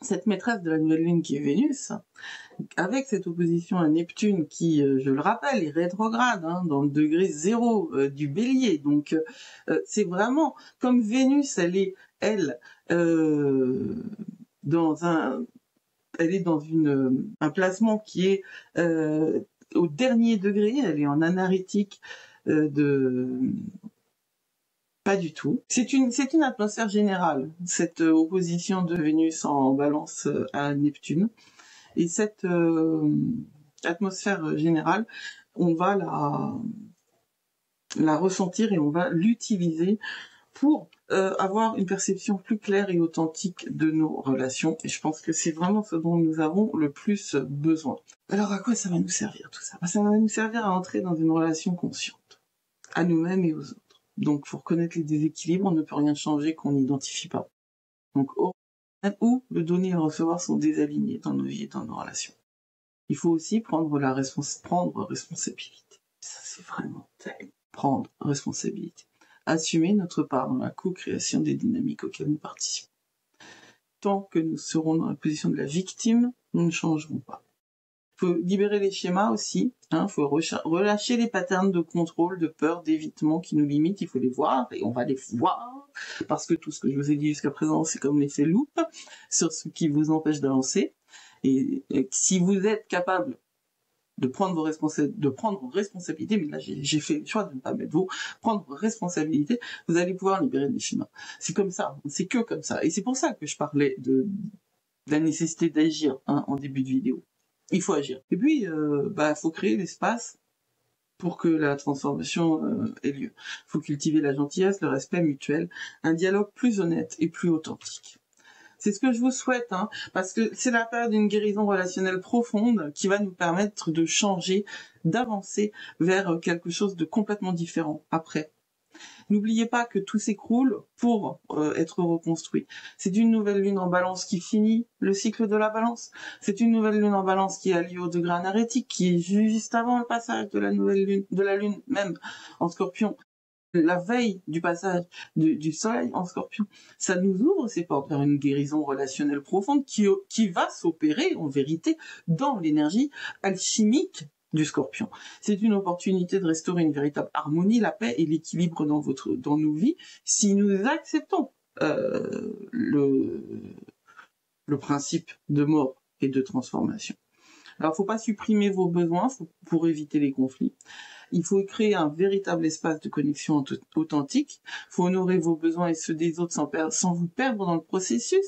cette maîtresse de la nouvelle lune qui est Vénus, avec cette opposition à Neptune qui, je le rappelle, est rétrograde, dans le degré 0 du bélier. Donc, c'est vraiment, comme Vénus, elle est dans un placement qui est au dernier degré, elle est en anarétique pas du tout. C'est une atmosphère générale, cette opposition de Vénus en balance à Neptune. Et cette atmosphère générale, on va la ressentir et on va l'utiliser pour avoir une perception plus claire et authentique de nos relations. Et je pense que c'est vraiment ce dont nous avons le plus besoin. Alors à quoi ça va nous servir tout ça? Ça va nous servir à entrer dans une relation consciente, à nous-mêmes et aux autres. Donc faut reconnaître les déséquilibres, on ne peut rien changer qu'on n'identifie pas. Donc où le donner et le recevoir sont désalignés dans nos vies et dans nos relations. Il faut aussi prendre responsabilité. Ça c'est vraiment terrible. Prendre responsabilité. Assumer notre part dans la co-création des dynamiques auxquelles nous participons. Tant que nous serons dans la position de la victime, nous ne changerons pas. Il faut libérer les schémas aussi, il faut relâcher les patterns de contrôle, de peur, d'évitement qui nous limitent, il faut les voir, et on va les voir, parce que tout ce que je vous ai dit jusqu'à présent, c'est comme l'effet loupe, sur ce qui vous empêche d'avancer, et si vous êtes capable de prendre vos responsabilités, mais là j'ai fait le choix de ne pas mettre prendre responsabilité, vous allez pouvoir libérer des schémas. C'est comme ça, c'est que comme ça, et c'est pour ça que je parlais de la nécessité d'agir en début de vidéo. Il faut agir. Et puis, faut créer l'espace pour que la transformation ait lieu. Il faut cultiver la gentillesse, le respect mutuel, un dialogue plus honnête et plus authentique. C'est ce que je vous souhaite, parce que c'est la période d'une guérison relationnelle profonde qui va nous permettre de changer, d'avancer vers quelque chose de complètement différent après. N'oubliez pas que tout s'écroule pour être reconstruit. C'est une nouvelle lune en balance qui finit le cycle de la balance. C'est une nouvelle lune en balance qui est alliée au degré anarétique, qui est juste avant le passage de la nouvelle lune, de la lune même en Scorpion. La veille du passage du soleil en Scorpion, ça nous ouvre ces portes vers une guérison relationnelle profonde qui va s'opérer en vérité dans l'énergie alchimique du Scorpion. C'est une opportunité de restaurer une véritable harmonie, la paix et l'équilibre dans nos vies, si nous acceptons le principe de mort et de transformation. Alors, faut pas supprimer vos besoins pour éviter les conflits. Il faut créer un véritable espace de connexion authentique. Il faut honorer vos besoins et ceux des autres sans vous perdre dans le processus.